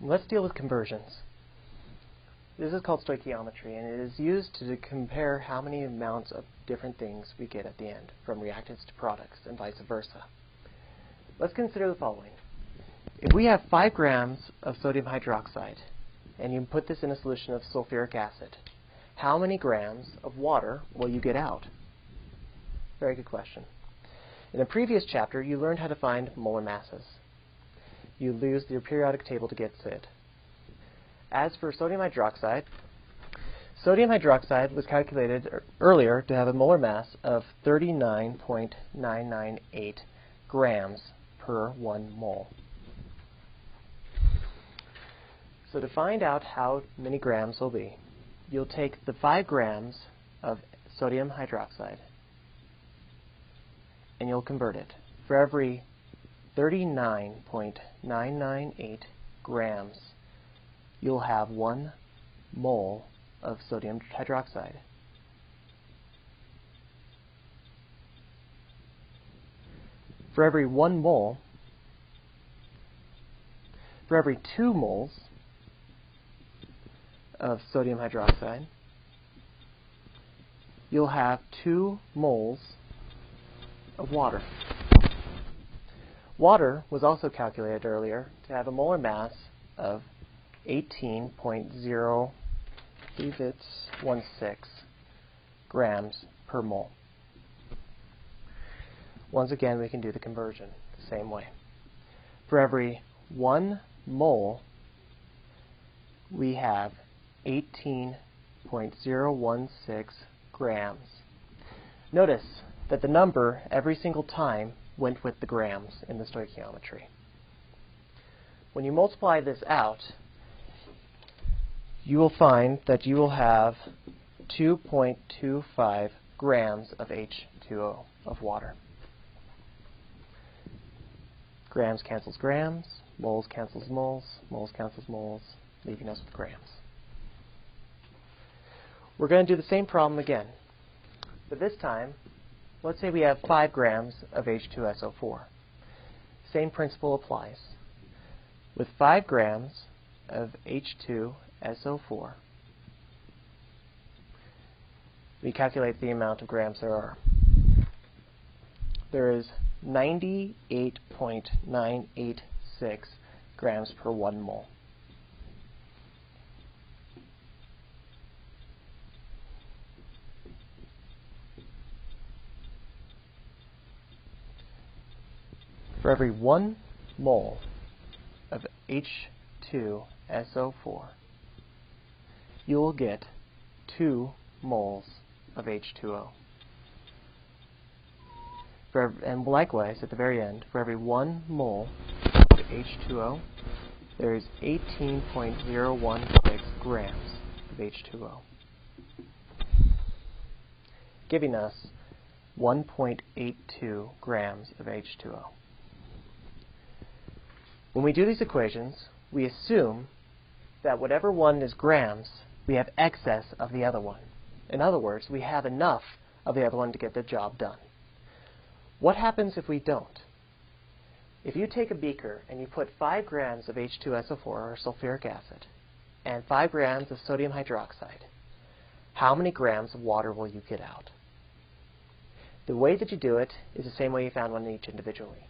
Let's deal with conversions. This is called stoichiometry, and it is used to compare how many amounts of different things we get at the end, from reactants to products, and vice versa. Let's consider the following. If we have 5 grams of sodium hydroxide, and you put this in a solution of sulfuric acid, how many grams of water will you get out? Very good question. In the previous chapter, you learned how to find molar masses. You used your periodic table to get it. As for sodium hydroxide was calculated earlier to have a molar mass of 39.998 grams per 1 mole. So to find out how many grams will be, you'll take the 5 grams of sodium hydroxide and you'll convert it. For every 39.998 grams, you'll have 1 mole of sodium hydroxide. For every 1 mole, for every 2 moles of sodium hydroxide, you'll have 2 moles of water. Water was also calculated earlier to have a molar mass of 18.016 grams per mole. Once again, we can do the conversion the same way. For every 1 mole, we have 18.016 grams. Notice that the number every single time went with the grams in the stoichiometry. When you multiply this out, you will find that you will have 2.25 grams of H2O, of water. Grams cancels grams, moles cancels moles, moles cancels moles, leaving us with grams. We're going to do the same problem again, but this time, let's say we have 5 grams of H2SO4. Same principle applies. With 5 grams of H2SO4, we calculate the amount of grams there are. There is 98.986 grams per 1 mole. For every 1 mole of H2SO4, you will get 2 moles of H2O. And likewise, at the very end, for every 1 mole of H2O, there is 18.016 grams of H2O, giving us 1.82 grams of H2O. When we do these equations, we assume that whatever one is grams, we have excess of the other one. In other words, we have enough of the other one to get the job done. What happens if we don't? If you take a beaker and you put 5 grams of H2SO4, or sulfuric acid, and 5 grams of sodium hydroxide, how many grams of water will you get out? The way that you do it is the same way you found one each individually.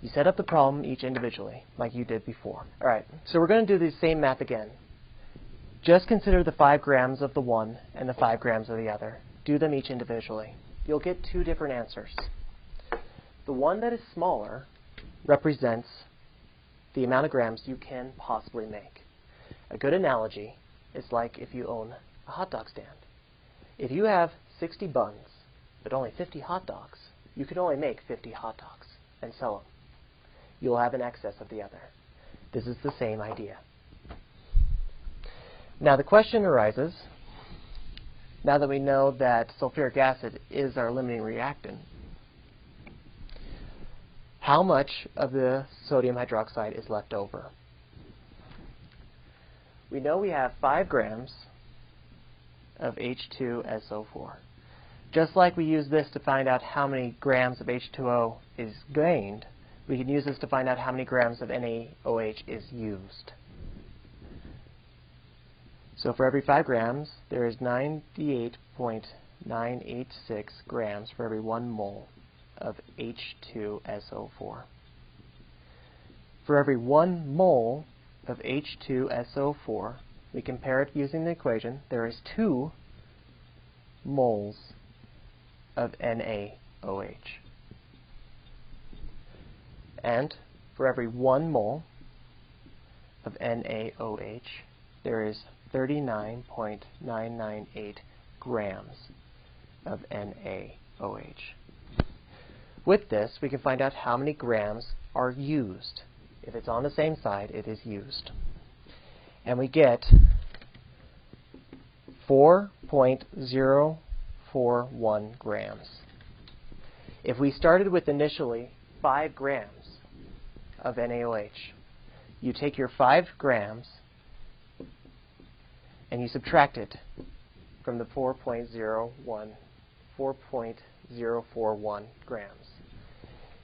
You set up the problem each individually, like you did before. All right, so we're going to do the same math again. Just consider the 5 grams of the one and the 5 grams of the other. Do them each individually. You'll get 2 different answers. The one that is smaller represents the amount of grams you can possibly make. A good analogy is like if you own a hot dog stand. If you have 60 buns, but only 50 hot dogs, you can only make 50 hot dogs and sell them. You'll have an excess of the other. This is the same idea. Now the question arises, now that we know that sulfuric acid is our limiting reactant, how much of the sodium hydroxide is left over? We know we have 5 grams of H2SO4. Just like we use this to find out how many grams of H2O is gained, we can use this to find out how many grams of NaOH is used. So for every 5 grams, there is 98.986 grams for every 1 mole of H2SO4. For every 1 mole of H2SO4, we compare it using the equation, there is 2 moles of NaOH. And for every 1 mole of NaOH, there is 39.998 grams of NaOH. With this, we can find out how many grams are used. If it's on the same side, it is used. And we get 4.041 grams. If we started with initially 5 grams of NaOH, you take your 5 grams and you subtract it from the 4.041 grams,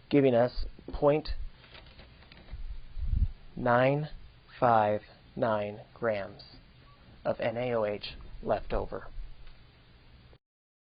giving us 0.959 grams of NaOH left over.